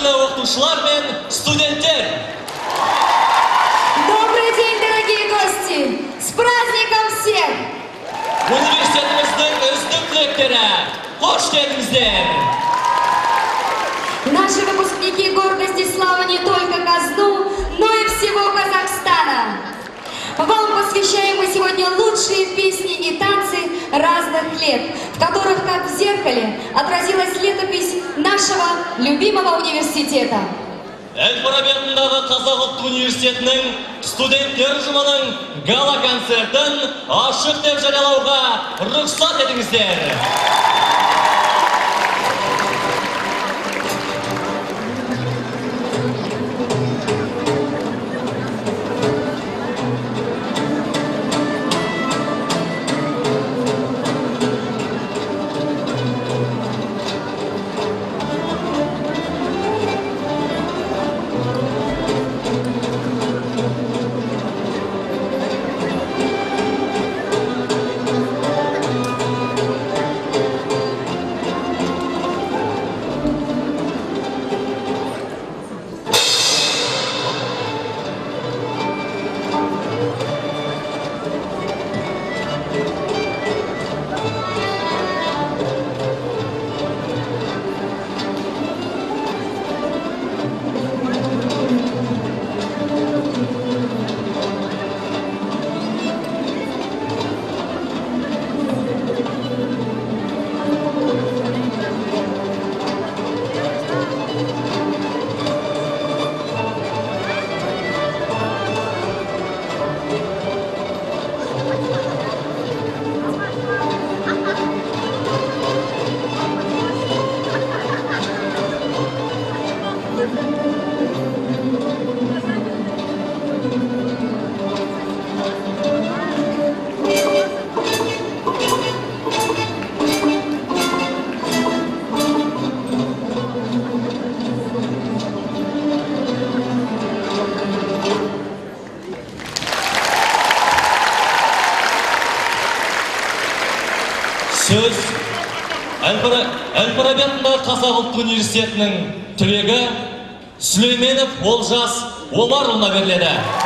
Кадірлі оқытушылар мен студенттер! Добрый день, дорогие гости! С праздником всех! Университетіміздің үздік түлектері, қош келдіңіздер! Наши выпускники гордость и слава не только казну, но и всего Казахстана. Вам посвящаем мы сегодня лучшие песни и танцы разных лет, в которых, как в зеркале, отразилась летопись нашего любимого университета. Әл-Фараби атындағы Қазақ ұлттық университетінің студенттер ұжымының гала концертін ашық деп жариялауға рұқсат етіңіздер. Сөз Әл-Фараби атындағы Қазақ ұлттық университетінің түлегі Сүлейменов Олжас Омарұлына беріледі.